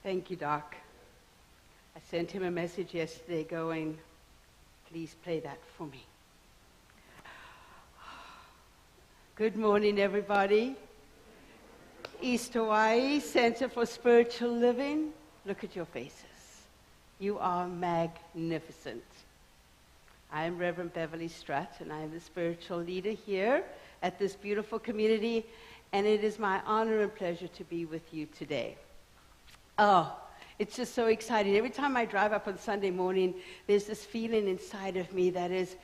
Thank you, Doc. I sent him a message yesterday going, please play that for me. Good morning, everybody. East Hawaii Center for Spiritual Living. Look at your faces. You are magnificent. I am Reverend Beverley Strutt, and I am the spiritual leader here at this beautiful community, and it is my honor and pleasure to be with you today. Oh, it's just so exciting. Every time I drive up on Sunday morning, there's this feeling inside of me that is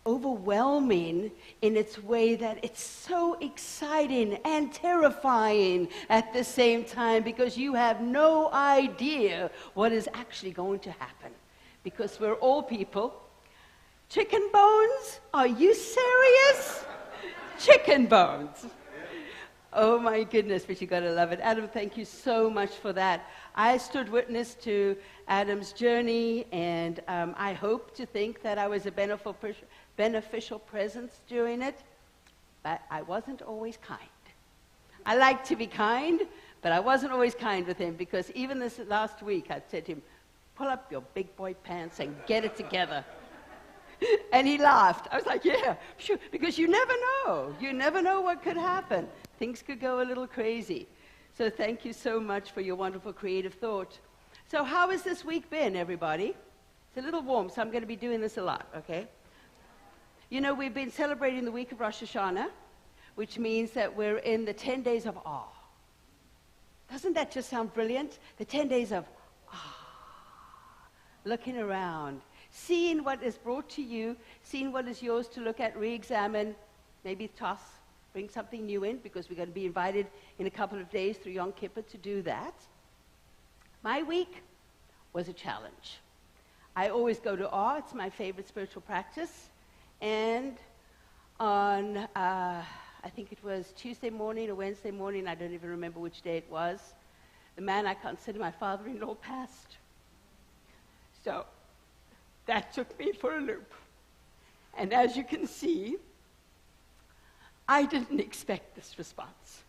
overwhelming in its way, that it's so exciting and terrifying at the same time, because you have no idea what is actually going to happen. Because we're all people. Chicken bones? Are you serious? Chicken bones. Oh my goodness, but you gotta love it. Adam, thank you so much for that. I stood witness to Adam's journey, and I hope to think that I was a beneficial presence during it, but I wasn't always kind. I like to be kind, but I wasn't always kind with him, because even this last week I said to him, pull up your big boy pants and get it together. And he laughed. I was like, yeah, sure, because you never know. You never know what could happen. Things could go a little crazy. So thank you so much for your wonderful creative thought. So how has this week been, everybody? It's a little warm, so I'm going to be doing this a lot, okay? You know, we've been celebrating the week of Rosh Hashanah, which means that we're in the 10 days of awe. Doesn't that just sound brilliant? The 10 days of awe. Looking around, seeing what is brought to you, seeing what is yours to look at, re-examine, maybe toss, bring something new in, because we're going to be invited in a couple of days through Yom Kippur to do that. My week was a challenge. I always go to awe. It's my favorite spiritual practice. And on, I think it was Tuesday morning or Wednesday morning, I don't even remember which day it was, the man I consider my father-in-law passed. So that took me for a loop. And as you can see, I didn't expect this response.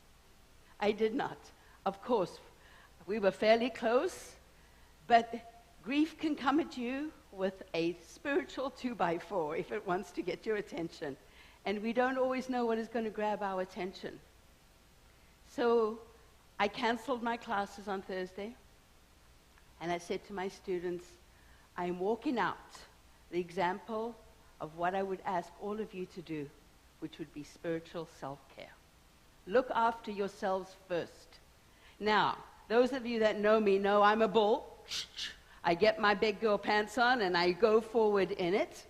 I did not. Of course, we were fairly close, but grief can come at you with a spiritual 2x4 if it wants to get your attention. And we don't always know what is going to grab our attention. So I canceled my classes on Thursday, and I said to my students, I'm walking out the example of what I would ask all of you to do, which would be spiritual self-care. Look after yourselves first. Now, those of you that know me know I'm a bull. I get my big girl pants on and I go forward in it,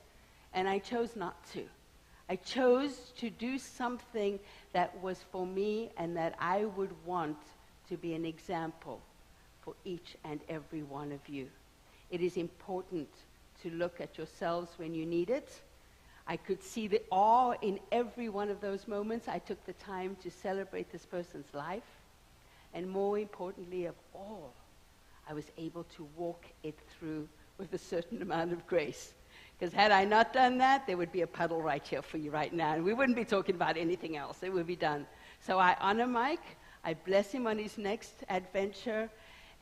and I chose not to. I chose to do something that was for me and that I would want to be an example for each and every one of you. It is important to look at yourselves when you need it. I could see the awe in every one of those moments. I took the time to celebrate this person's life. And more importantly of all, I was able to walk it through with a certain amount of grace. Because had I not done that, there would be a puddle right here for you right now. And we wouldn't be talking about anything else. It would be done. So I honor Mike. I bless him on his next adventure.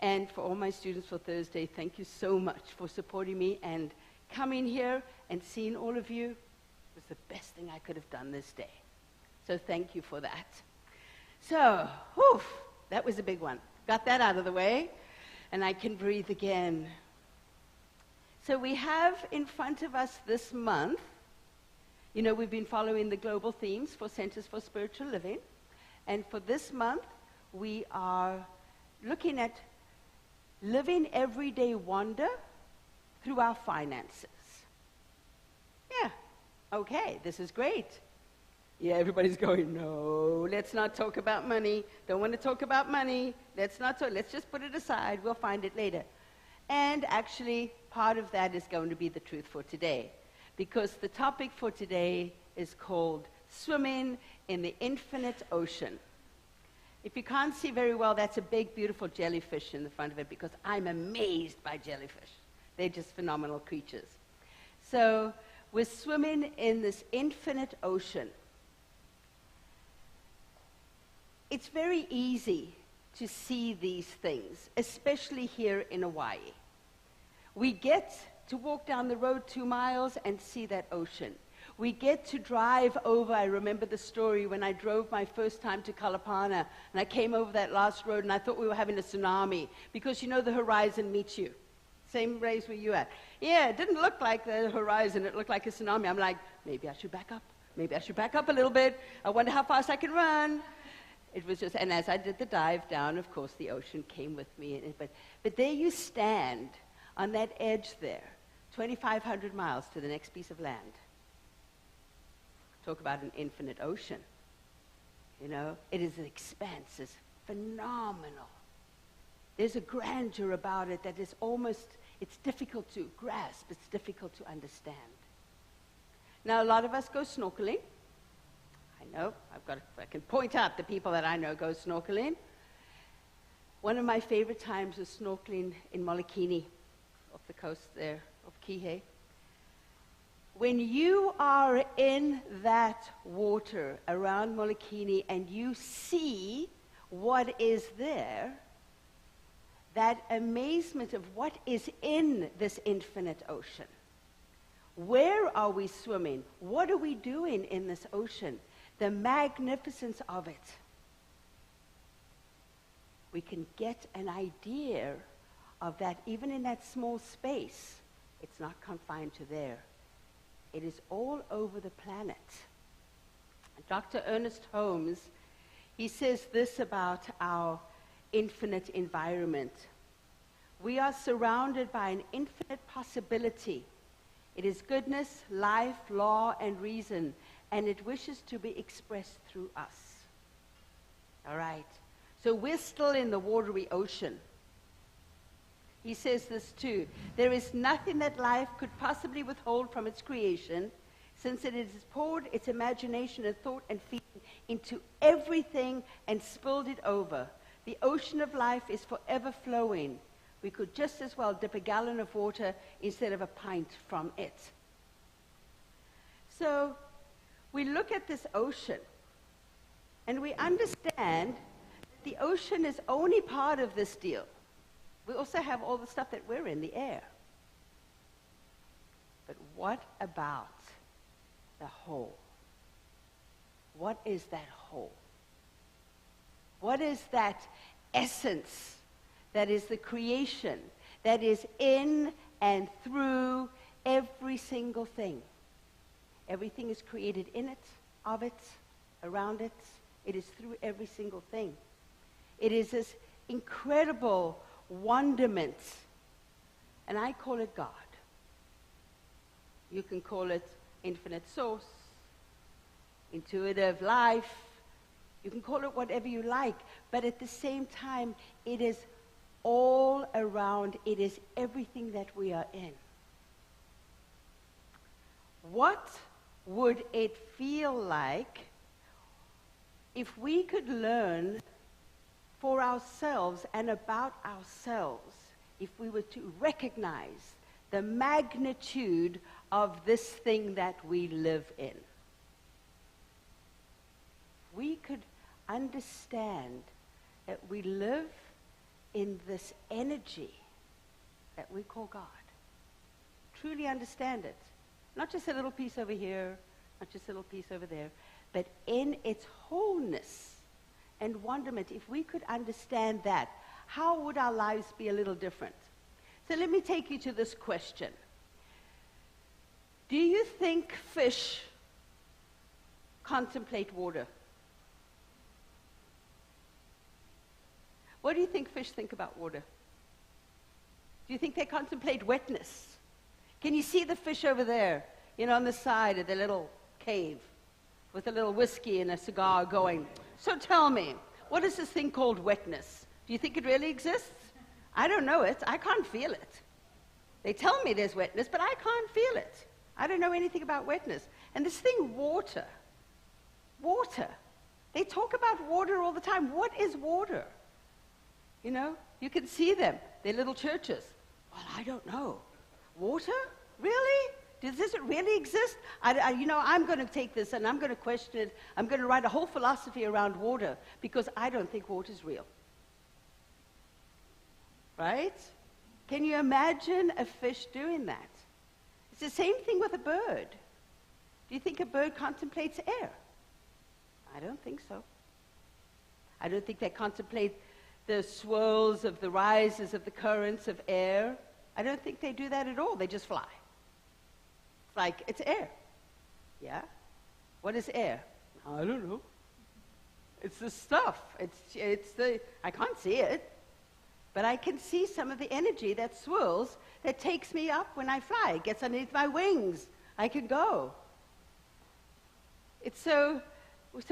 And for all my students for Thursday, thank you so much for supporting me and coming here and seeing all of you. It was the best thing I could have done this day. So thank you for that. So, whew, that was a big one. Got that out of the way, and I can breathe again. So we have in front of us this month, you know, we've been following the global themes for Centers for Spiritual Living. And for this month, we are looking at living everyday wonder through our finances. Yeah, okay, this is great. Yeah, everybody's going, no, let's not talk about money. Don't want to talk about money. Let's just put it aside. We'll find it later. And actually, part of that is going to be the truth for today, because the topic for today is called Swimming in the Infinite Ocean. If you can't see very well, that's a big, beautiful jellyfish in the front of it, because I'm amazed by jellyfish. They're just phenomenal creatures. So we're swimming in this infinite ocean. It's very easy to see these things, especially here in Hawaii. We get to walk down the road 2 miles and see that ocean. We get to drive over. I remember the story when I drove my first time to Kalapana, and I came over that last road, and I thought we were having a tsunami, because you know the horizon meets you. Same race where you at. Yeah, it didn't look like the horizon. It looked like a tsunami. I'm like, maybe I should back up. Maybe I should back up a little bit. I wonder how fast I can run. It was just, and as I did the dive down, of course, the ocean came with me. But there you stand on that edge there, 2,500 miles to the next piece of land. Talk about an infinite ocean. You know, it is an expanse. It's phenomenal. There's a grandeur about it that is almost, it's difficult to grasp. It's difficult to understand. Now, a lot of us go snorkeling. I know, I can point out the people that I know go snorkeling. One of my favorite times was snorkeling in Molokini, off the coast there of Kihei. When you are in that water around Molokini and you see what is there, that amazement of what is in this infinite ocean. Where are we swimming? What are we doing in this ocean? The magnificence of it. We can get an idea of that even in that small space. It's not confined to there. It is all over the planet. Dr. Ernest Holmes, he says this about our infinite environment. We are surrounded by an infinite possibility. It is goodness, life, law, and reason, and it wishes to be expressed through us. All right. So we're still in the watery ocean. He says this too. There is nothing that life could possibly withhold from its creation, since it has poured its imagination and thought and feeling into everything and spilled it over. The ocean of life is forever flowing. We could just as well dip a gallon of water instead of a pint from it. So we look at this ocean, and we understand that the ocean is only part of this deal. We also have all the stuff that we're in, the air. But what about the whole? What is that whole? What is that essence that is the creation, that is in and through every single thing? Everything is created in it, of it, around it. It is through every single thing. It is this incredible wonderment, and I call it God. You can call it infinite source, intuitive life. You can call it whatever you like, but at the same time, it is all around. It is everything that we are in. What would it feel like if we could learn for ourselves and about ourselves, if we were to recognize the magnitude of this thing that we live in? We could understand that we live in this energy that we call God. Truly understand it. Not just a little piece over here, not just a little piece over there, but in its wholeness and wonderment. If we could understand that, how would our lives be a little different? So let me take you to this question. Do you think fish contemplate water? What do you think fish think about water? Do you think they contemplate wetness? Can you see the fish over there, on the side of the little cave with a little whiskey and a cigar going, so tell me, what is this thing called wetness? Do you think it really exists? I don't know it. I can't feel it. They tell me there's wetness, but I can't feel it. I don't know anything about wetness. And this thing, water. They talk about water all the time. What is water? You can see them. They're little churches. Well, I don't know. Water? Really? Does it really exist? I'm going to take this and I'm going to question it. I'm going to write a whole philosophy around water because I don't think water is real. right? Can you imagine a fish doing that? It's the same thing with a bird. Do you think a bird contemplates air? I don't think so. I don't think they contemplate the swirls of the rises of the currents of air. I don't think they do that at all. They just fly. It's like, it's air. Yeah? What is air? I don't know. It's the stuff. I can't see it, but I can see some of the energy that swirls, that takes me up when I fly. It gets underneath my wings. I can go. It's so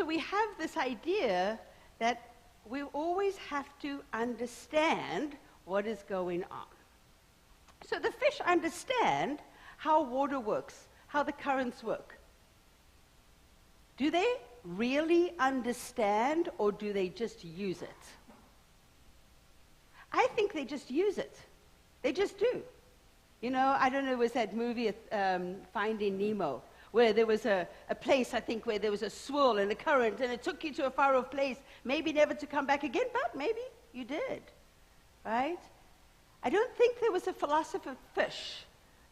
we have this idea that we always have to understand what is going on. So the fish understand how water works, how the currents work. Do they really understand, or do they just use it? I think they just use it. They just do. You know, I don't know, was that movie Finding Nemo, where there was a place, I think, where there was a swirl and a current, and it took you to a far-off place, maybe never to come back again, but maybe you did, right? I don't think there was a philosopher fish,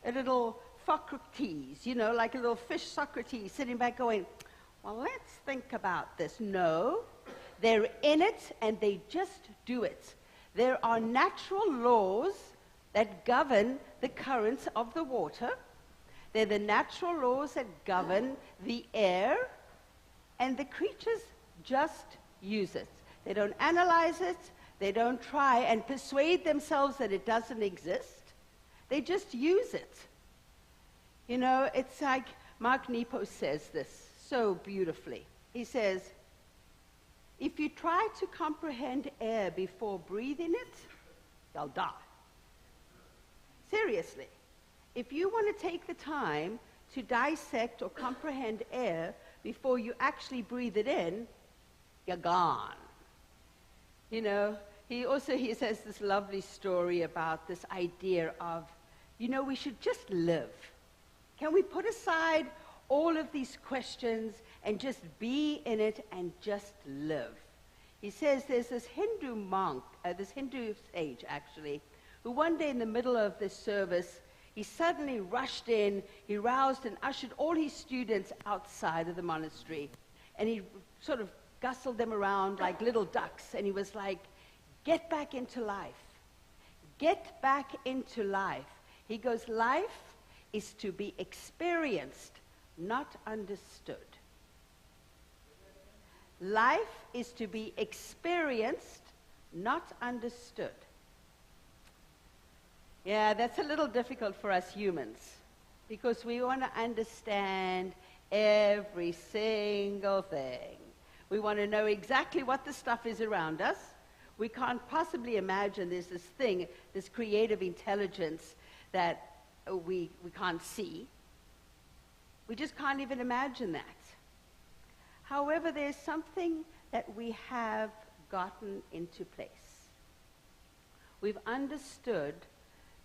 a little Socrates, you know, like a little fish Socrates sitting back going, well, let's think about this. No, they're in it and they just do it. There are natural laws that govern the currents of the water. They're the natural laws that govern the air, and the creatures just use it. They don't analyze it. They don't try and persuade themselves that it doesn't exist. They just use it. You know, it's like Mark Nepo says this so beautifully. He says, if you try to comprehend air before breathing it, you'll die. Seriously. If you want to take the time to dissect or comprehend air before you actually breathe it in, you're gone. You know, he says this lovely story about this idea of, you know, we should just live. Can we put aside all of these questions and just be in it and just live? He says there's this Hindu monk, this Hindu sage actually, who one day in the middle of this service, he suddenly rushed in, he roused and ushered all his students outside of the monastery, and he sort of gustled them around like little ducks, and he was like, get back into life. Get back into life. He goes, life is to be experienced, not understood. Life is to be experienced, not understood. Yeah, that's a little difficult for us humans, because we want to understand every single thing. We want to know exactly what the stuff is around us. We can't possibly imagine there's this thing, this creative intelligence that we can't see. We just can't even imagine that. However, there's something that we have gotten into place. We've understood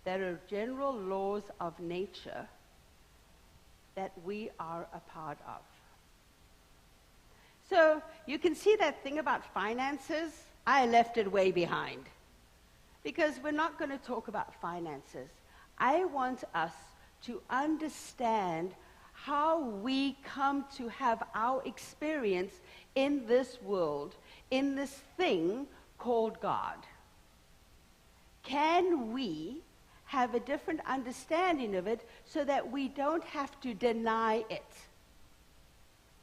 there are general laws of nature that we are a part of. So you can see that thing about finances. I left it way behind, because we're not going to talk about finances. I want us to understand how we come to have our experience in this world, in this thing called God. Can we have a different understanding of it so that we don't have to deny it?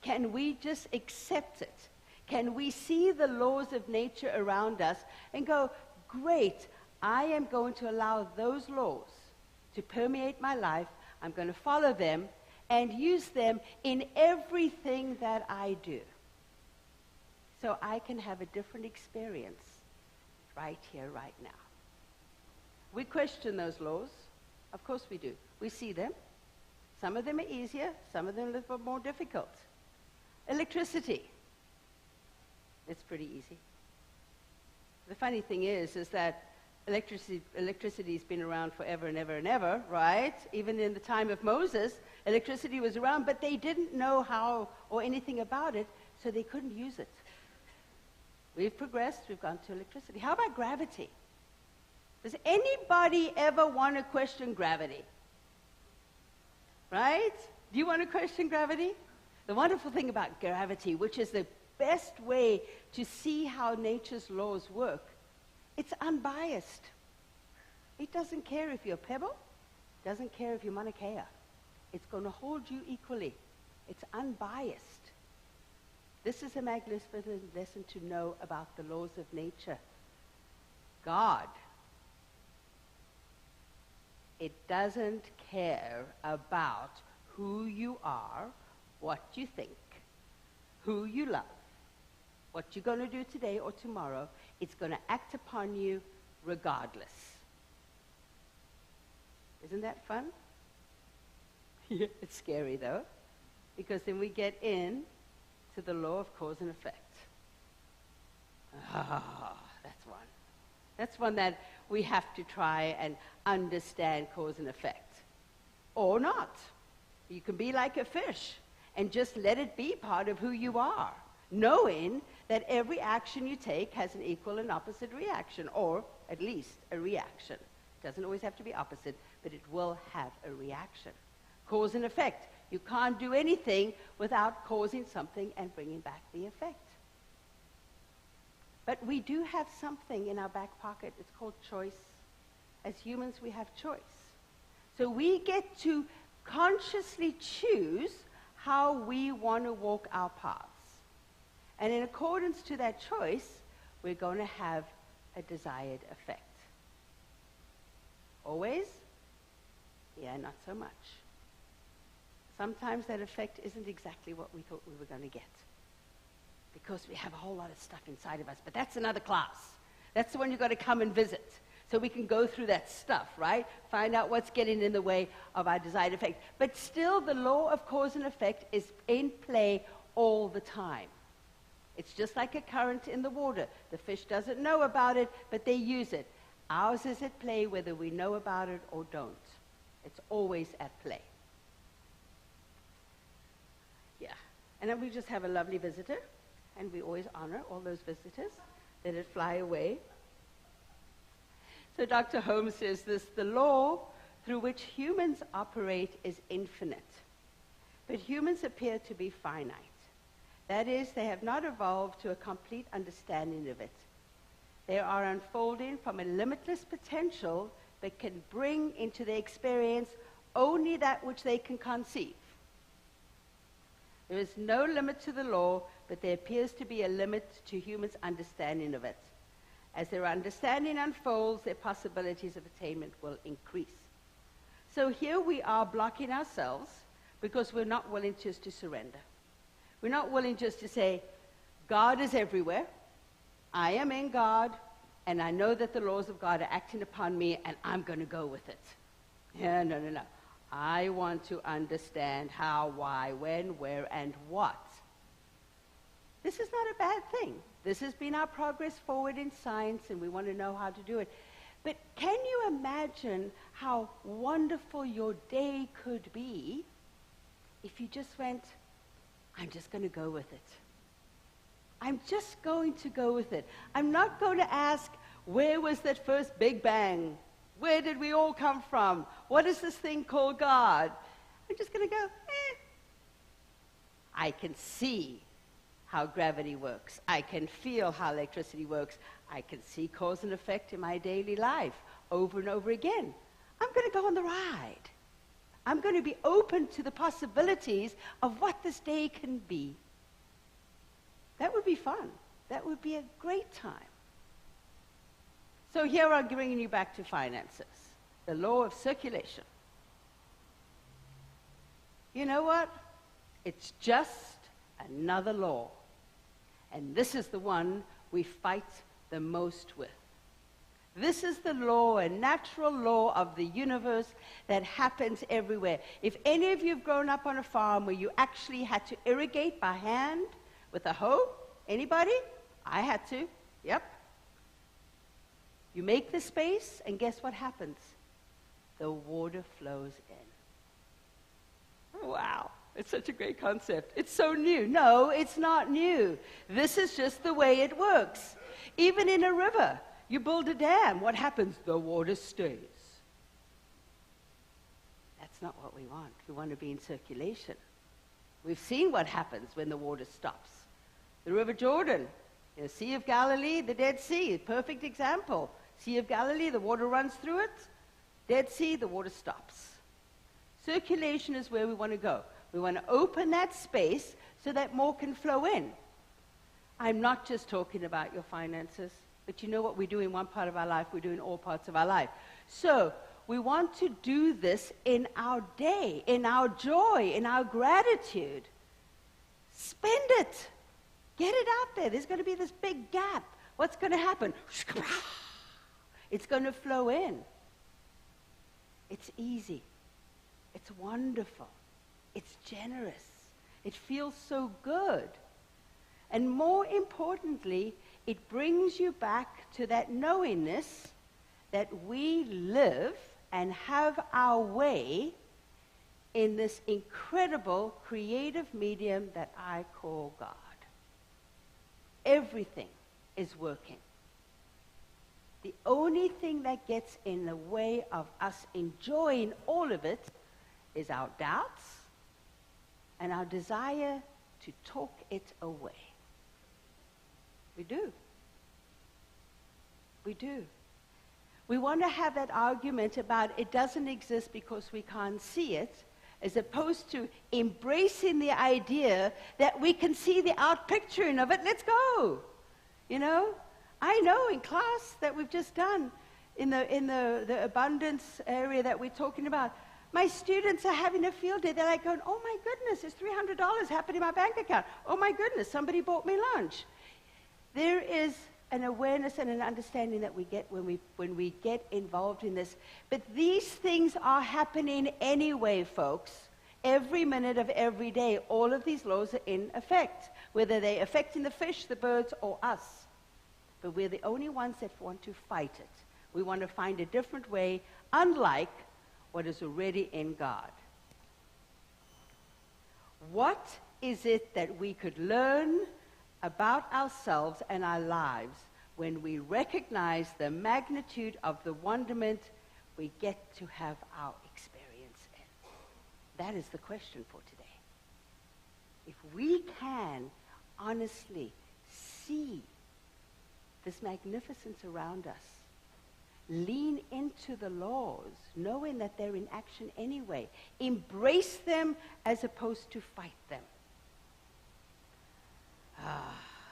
Can we just accept it? Can we see the laws of nature around us and go, great, I am going to allow those laws to permeate my life. I'm going to follow them and use them in everything that I do, so I can have a different experience right here, right now. We question those laws. Of course we do. We see them. Some of them are easier, some of them a little bit more difficult. Electricity. It's pretty easy. The funny thing is that electricity's been around forever and ever and ever, right? Even in the time of Moses, electricity was around, but they didn't know how or anything about it, so they couldn't use it. We've progressed, we've gone to electricity. How about gravity? Does anybody ever want to question gravity? Right? Do you want to question gravity? The wonderful thing about gravity, which is the best way to see how nature's laws work, it's unbiased. It doesn't care if you're a pebble, doesn't care if you're Mauna Kea. It's going to hold you equally. It's unbiased. This is a magnificent lesson to know about the laws of nature. God, it doesn't care about who you are, what you think, who you love, what you're going to do today or tomorrow. It's going to act upon you regardless. Isn't that fun? Yeah, it's scary though, because then we get in to the law of cause and effect. That's one. That's one that we have to try and understand cause and effect. Or not. You can be like a fish and just let it be part of who you are, knowing that every action you take has an equal and opposite reaction, or at least a reaction. It doesn't always have to be opposite, but it will have a reaction. Cause and effect. You can't do anything without causing something and bringing back the effect. But we do have something in our back pocket. It's called choice. As humans, we have choice. So we get to consciously choose how we want to walk our paths. And in accordance to that choice, we're going to have a desired effect. Always? Yeah, not so much. Sometimes that effect isn't exactly what we thought we were going to get, because we have a whole lot of stuff inside of us. But that's another class. That's the one you've got to come and visit, so we can go through that stuff, right? Find out what's getting in the way of our desired effect. But still, the law of cause and effect is in play all the time. It's just like a current in the water. The fish doesn't know about it, but they use it. Ours is at play whether we know about it or don't. It's always at play. Yeah. And then we just have a lovely visitor, and we always honor all those visitors. Let it fly away. So Dr. Holmes says this: the law through which humans operate is infinite, but humans appear to be finite. That is, they have not evolved to a complete understanding of it. They are unfolding from a limitless potential, but can bring into their experience only that which they can conceive. There is no limit to the law, but there appears to be a limit to humans' understanding of it. As their understanding unfolds, their possibilities of attainment will increase. So here we are blocking ourselves because we're not willing just to surrender. We're not willing just to say, God is everywhere, I am in God, and I know that the laws of God are acting upon me, and I'm going to go with it. Yeah, no. I want to understand how, why, when, where, and what. This is not a bad thing. This has been our progress forward in science, and we want to know how to do it. But can you imagine how wonderful your day could be if you just went, I'm just going to go with it. I'm just going to go with it. I'm not going to ask, where was that first Big Bang? Where did we all come from? What is this thing called God? I'm just going to go, I can see how gravity works. I can feel how electricity works. I can see cause and effect in my daily life over and over again. I'm going to go on the ride. I'm going to be open to the possibilities of what this day can be. That would be fun. That would be a great time. So here I'm bringing you back to finances, the law of circulation. You know what? It's just another law. And this is the one we fight the most with. This is the law, a natural law of the universe that happens everywhere. If any of you have grown up on a farm where you actually had to irrigate by hand with a hoe, anybody? I had to, yep. You make the space, and guess what happens? The water flows in. Wow, it's such a great concept. It's so new. No, it's not new. This is just the way it works. Even in a river, You build a dam. What happens? The water stays. That's not what we want. We want to be in circulation. We've seen what happens when the water stops. The River Jordan, the Sea of Galilee, the Dead Sea, perfect example. Sea of Galilee, the water runs through it. Dead Sea, the water stops. Circulation is where we want to go. We want to open that space so that more can flow in. I'm not just talking about your finances, but you know what we do in one part of our life, we do in all parts of our life. So we want to do this in our day, in our joy, in our gratitude. Spend it. Get it out there. There's going to be this big gap. What's going to happen? It's going to flow in. It's easy. It's wonderful. It's generous. It feels so good. And more importantly, it brings you back to that knowingness that we live and have our way in this incredible creative medium that I call God. Everything is working. The only thing that gets in the way of us enjoying all of it is our doubts and our desire to talk it away. We do. We do. We want to have that argument about it doesn't exist because we can't see it, as opposed to embracing the idea that we can see the outpicturing of it. Let's go. You know? I know in class that we've just done, in the abundance area that we're talking about, my students are having a field day. They're like going, oh my goodness, there's $300 happened in my bank account. Oh my goodness, somebody bought me lunch. There is an awareness and an understanding that we get when we get involved in this. But these things are happening anyway, folks. Every minute of every day, all of these laws are in effect, whether they're affecting the fish, the birds, or us. But we're the only ones that want to fight it. We want to find a different way, unlike what is already in God. What is it that we could learn about ourselves and our lives when we recognize the magnitude of the wonderment we get to have our experience in? That is the question for today. If we can honestly see this magnificence around us, lean into the laws, knowing that they're in action anyway, embrace them as opposed to fight them.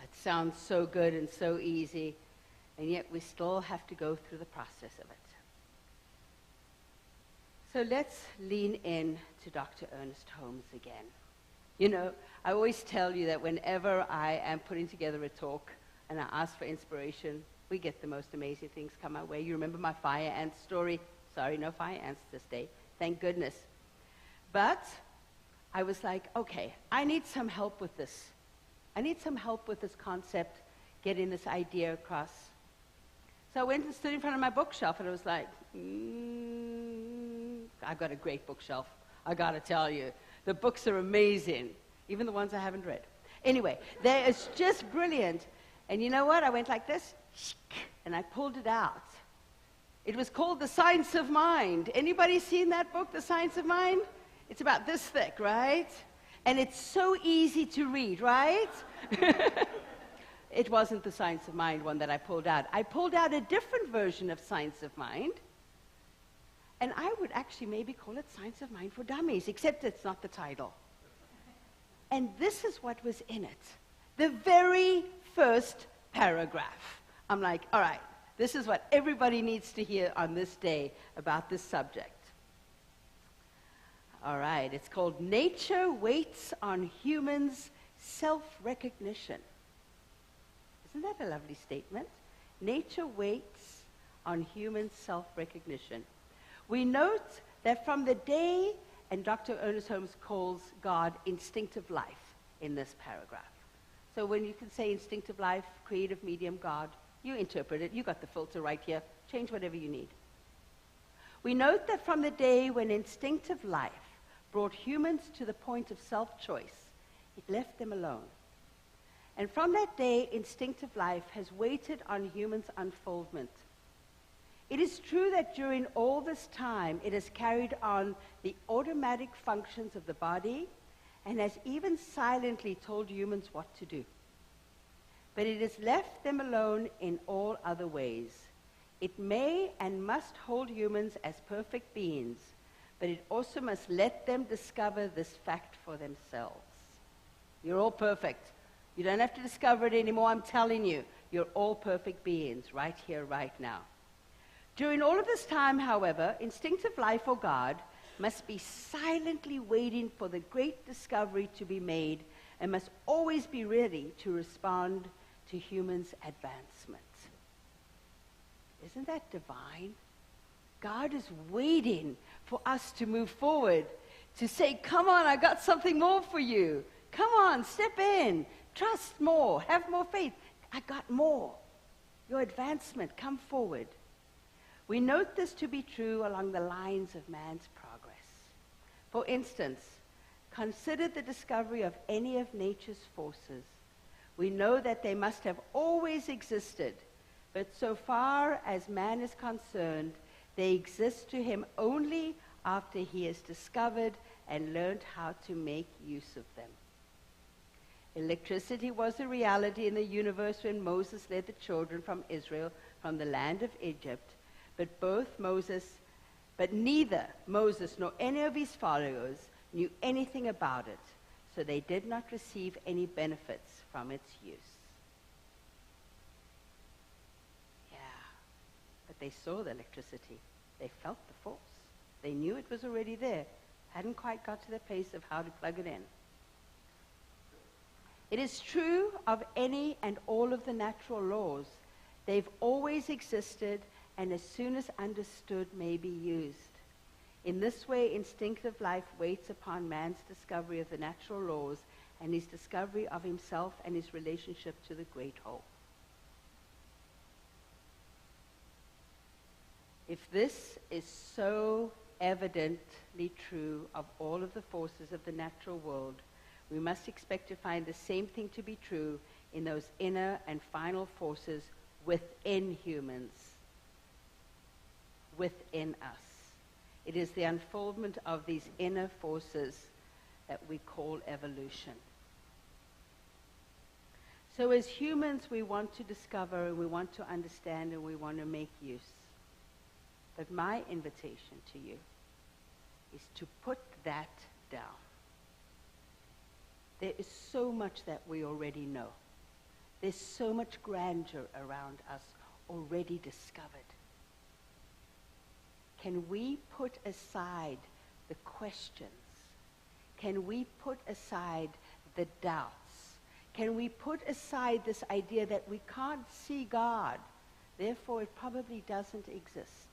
It sounds so good and so easy, and yet we still have to go through the process of it. So let's lean in to Dr. Ernest Holmes again. You know, I always tell you that whenever I am putting together a talk and I ask for inspiration, we get the most amazing things come our way. You remember my fire ant story? Sorry, no fire ants this day. Thank goodness. But I was like, okay, I need some help with this. I need some help with this concept, getting this idea across. So I went and stood in front of my bookshelf, and I was like, I've got a great bookshelf, I got to tell you. The books are amazing, even the ones I haven't read. Anyway, it's just brilliant. And you know what? I went like this, and I pulled it out. It was called The Science of Mind. Anybody seen that book, The Science of Mind? It's about this thick, right? And it's so easy to read, right? It wasn't the Science of Mind one that I pulled out. I pulled out a different version of Science of Mind, and I would actually maybe call it Science of Mind for Dummies, except it's not the title. And this is what was in it. The very first paragraph. I'm like, all right, this is what everybody needs to hear on this day about this subject. All right, it's called Nature Waits on Humans' Self-Recognition. Isn't that a lovely statement? Nature waits on human self-recognition. We note that from the day, and Dr. Ernest Holmes calls God instinctive life in this paragraph. So when you can say instinctive life, creative medium, God, you interpret it. You got the filter right here. Change whatever you need. We note that from the day when instinctive life brought humans to the point of self-choice, it left them alone. And from that day, instinctive life has waited on humans' unfoldment. It is true that during all this time, it has carried on the automatic functions of the body and has even silently told humans what to do. But it has left them alone in all other ways. It may and must hold humans as perfect beings, but it also must let them discover this fact for themselves. You're all perfect. You don't have to discover it anymore. I'm telling you, you're all perfect beings right here, right now. During all of this time, however, instinctive life or God must be silently waiting for the great discovery to be made and must always be ready to respond to humans' advancement. Isn't that divine? God is waiting for us to move forward, to say, come on, I got something more for you. Come on, step in. Trust more. Have more faith. I got more. Your advancement, come forward. We note this to be true along the lines of man's progress. For instance, consider the discovery of any of nature's forces. We know that they must have always existed, but so far as man is concerned, they exist to him only after he has discovered and learned how to make use of them. Electricity was a reality in the universe when Moses led the children from Israel from the land of Egypt, but neither Moses nor any of his followers knew anything about it, so they did not receive any benefits from its use. Yeah, but they saw the electricity. They felt the force. They knew it was already there. Hadn't quite got to the place of how to plug it in. It is true of any and all of the natural laws. They've always existed, and as soon as understood, may be used. In this way, instinctive life waits upon man's discovery of the natural laws and his discovery of himself and his relationship to the great whole. If this is so evidently true of all of the forces of the natural world, we must expect to find the same thing to be true in those inner and final forces within humans, within us. It is the unfoldment of these inner forces that we call evolution. So as humans, we want to discover and we want to understand and we want to make use. But my invitation to you is to put that down. There is so much that we already know. There's so much grandeur around us already discovered. Can we put aside the questions? Can we put aside the doubts? Can we put aside this idea that we can't see God, therefore it probably doesn't exist?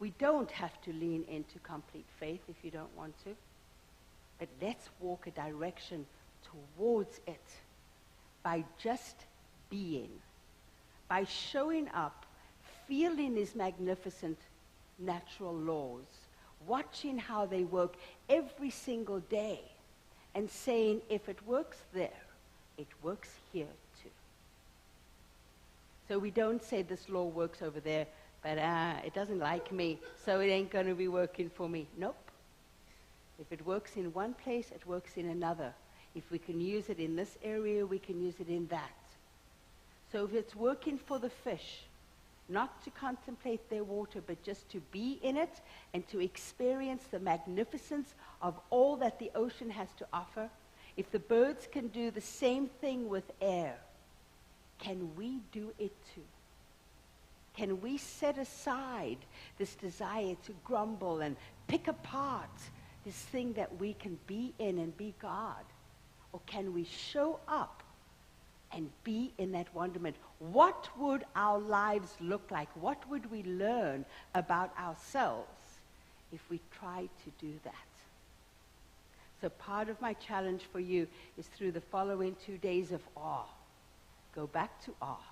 We don't have to lean into complete faith if you don't want to, but let's walk a direction towards it by just being, by showing up, feeling these magnificent natural laws, watching how they work every single day, and saying, if it works there, it works here too. So we don't say this law works over there, but it doesn't like me, so it ain't going to be working for me. Nope. If it works in one place, it works in another. If we can use it in this area, we can use it in that. So if it's working for the fish, not to contemplate their water, but just to be in it and to experience the magnificence of all that the ocean has to offer, if the birds can do the same thing with air, can we do it too? Can we set aside this desire to grumble and pick apart this thing that we can be in and be God? Or can we show up and be in that wonderment? What would our lives look like? What would we learn about ourselves if we tried to do that? So part of my challenge for you is through the following 2 days of awe. Go back to awe.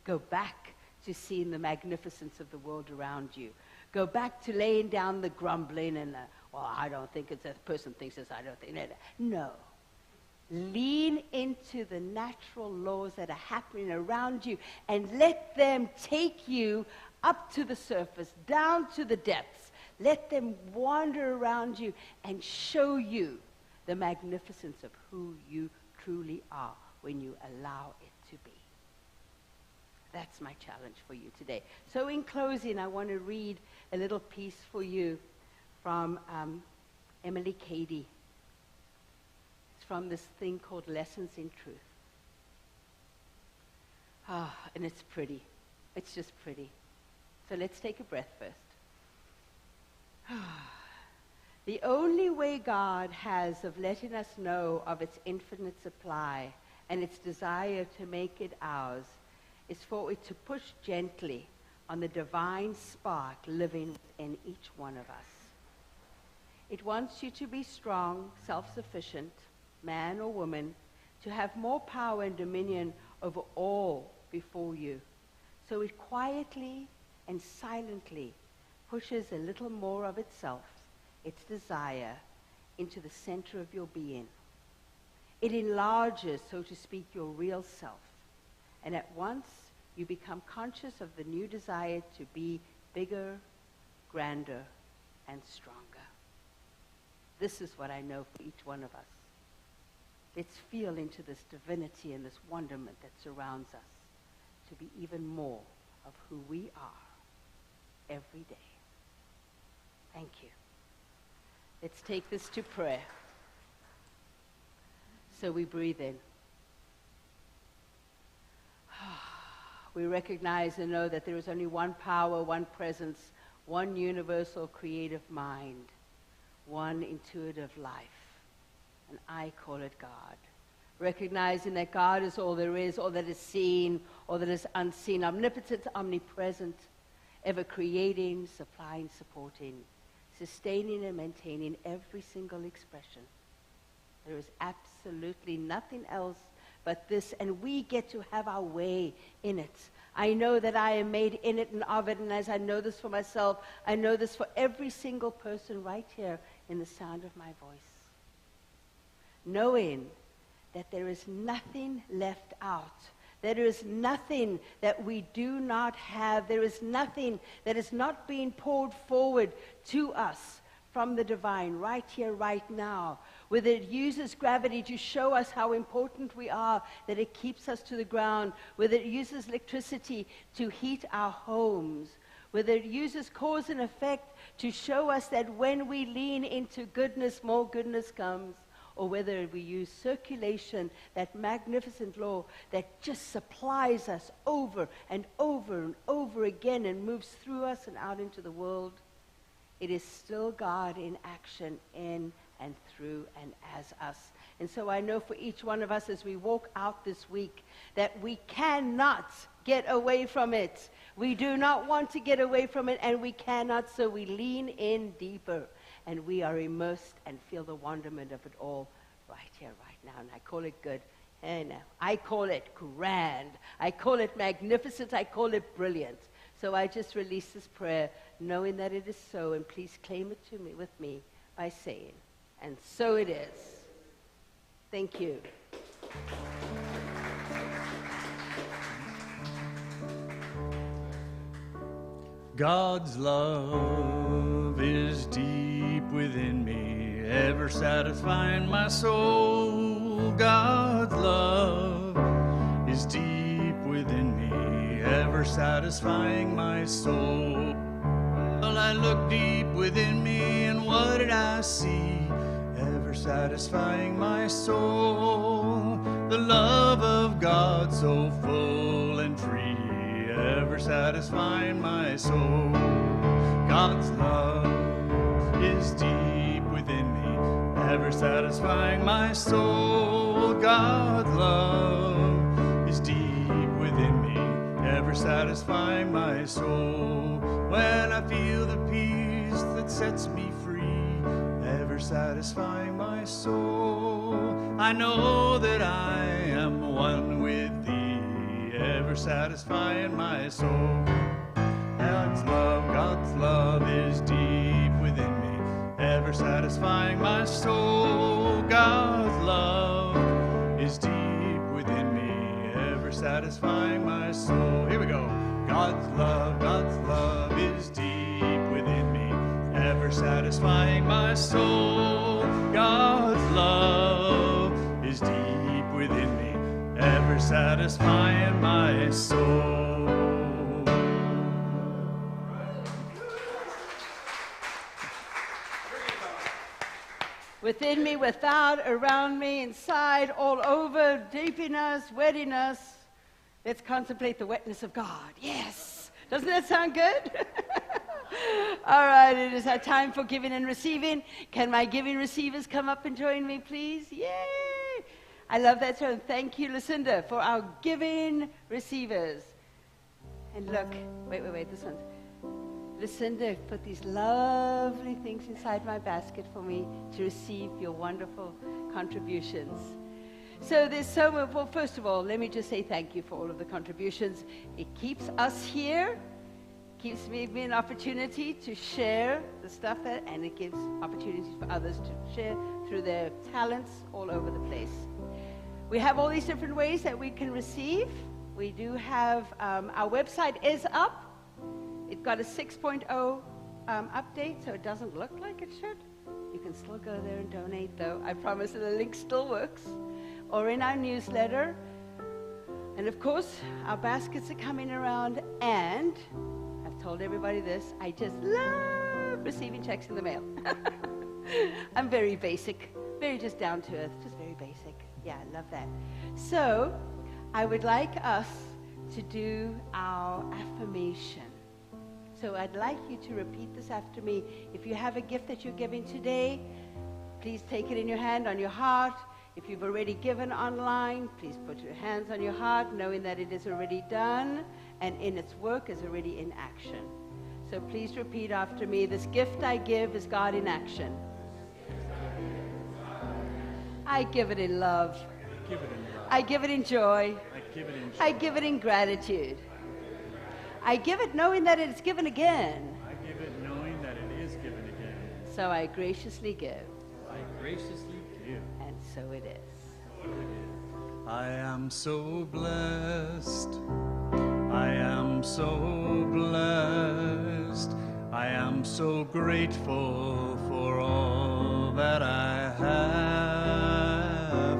Go back to seeing the magnificence of the world around you. Go back to laying down the grumbling and I don't think it's that person thinks this, I don't think that. No. Lean into the natural laws that are happening around you and let them take you up to the surface, down to the depths. Let them wander around you and show you the magnificence of who you truly are when you allow it to be. That's my challenge for you today. So in closing, I want to read a little piece for you from Emily Cady. It's from this thing called Lessons in Truth. And it's pretty. It's just pretty. So let's take a breath first. The only way God has of letting us know of its infinite supply and its desire to make it ours is for it to push gently on the divine spark living within each one of us. It wants you to be strong, self-sufficient, man or woman, to have more power and dominion over all before you. So it quietly and silently pushes a little more of itself, its desire, into the center of your being. It enlarges, so to speak, your real self. And at once, you become conscious of the new desire to be bigger, grander, and stronger. This is what I know for each one of us. Let's feel into this divinity and this wonderment that surrounds us to be even more of who we are every day. Thank you. Let's take this to prayer. So we breathe in. We recognize and know that there is only one power, one presence, one universal creative mind, one intuitive life. And I call it God. Recognizing that God is all there is, all that is seen, all that is unseen, omnipotent, omnipresent, ever creating, supplying, supporting, sustaining and maintaining every single expression. There is absolutely nothing else but this, and we get to have our way in it. I know that I am made in it and of it, and as I know this for myself, I know this for every single person right here in the sound of my voice. Knowing that there is nothing left out. There is nothing that we do not have. There is nothing that is not being poured forward to us from the divine right here, right now. Whether it uses gravity to show us how important we are, that it keeps us to the ground. Whether it uses electricity to heat our homes. Whether it uses cause and effect to show us that when we lean into goodness, more goodness comes. Or whether we use circulation, that magnificent law that just supplies us over and over and over again and moves through us and out into the world. It is still God in action in and through and as us. And so I know for each one of us as we walk out this week that we cannot get away from it. We do not want to get away from it, and we cannot, so we lean in deeper. And we are immersed and feel the wonderment of it all right here, right now. And I call it good. And I call it grand. I call it magnificent. I call it brilliant. So I just release this prayer knowing that it is so. And please claim it to me with me by saying, and so it is. Thank you. God's love is deep within me, ever satisfying my soul. God's love is deep within me, ever satisfying my soul. Well, I looked deep within me, and what did I see? Ever satisfying my soul. The love of God so full and free, ever satisfying my soul. God's love is deep within me, ever satisfying my soul. God's love is deep within me, ever satisfying my soul. When I feel the peace that sets me free, ever satisfying my soul, I know that I am one with thee, ever satisfying my soul. God's love is deep within me, ever satisfying my soul. God's love satisfying my soul. Here we go. God's love is deep within me, ever satisfying my soul. God's love is deep within me, ever satisfying my soul. Within me, without, around me, inside, all over, deep in us, wet in us. Let's contemplate the wetness of God. Yes. Doesn't that sound good? All right, it is our time for giving and receiving. Can my giving receivers come up and join me, please? Yay! I love that term. Thank you, Lucinda, for our giving receivers. And look, wait, this one. Lucinda put these lovely things inside my basket for me to receive your wonderful contributions. So there's so much. Well, first of all, let me just say thank you for all of the contributions. It keeps us here, gives me an opportunity to share the stuff and it gives opportunities for others to share through their talents all over the place. We have all these different ways that we can receive. We do have, our website is up. It's got a 6.0 update, so it doesn't look like it should. You can still go there and donate, though. I promise that the link still works. Or in our newsletter. And of course, our baskets are coming around, and I've told everybody this, I just love receiving checks in the mail. I'm very basic, very just down to earth, just very basic. Yeah, I love that. So, I would like us to do our affirmation. So I'd like you to repeat this after me. If you have a gift that you're giving today, please take it in your hand, on your heart. If you've already given online, please put your hands on your heart, knowing that it is already done and in its work is already in action. So please repeat after me. This gift I give is God in action. I give it in love. I give it in joy. I give it in gratitude. I give it knowing that it is given again. I give it knowing that it is given again. So I graciously give. I graciously give. And so it is. I am so blessed. I am so blessed. I am so grateful for all that I have.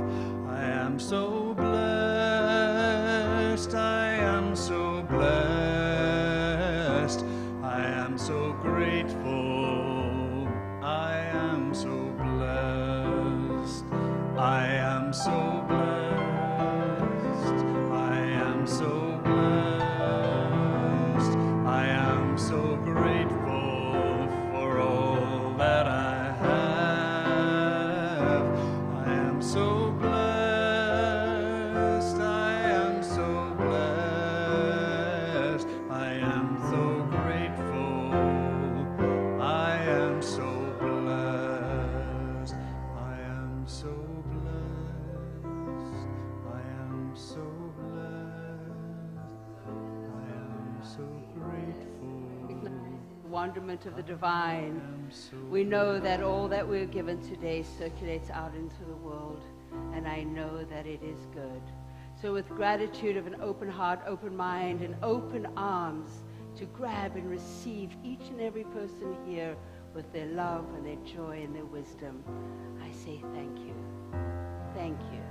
I am so blessed. I am so blessed. I am so grateful. I am so blessed. I am so blessed. I am so blessed. I am so grateful for all that I have. I am so blessed. I am so blessed. I am so grateful. I am so blessed. I am so blessed. I am so blessed. I am so grateful. Wonderment of the divine. We know that all that we're given today circulates out into the world, and I know that it is good. So with gratitude of an open heart, open mind, and open arms to grab and receive each and every person here with their love and their joy and their wisdom, I say thank you. Thank you.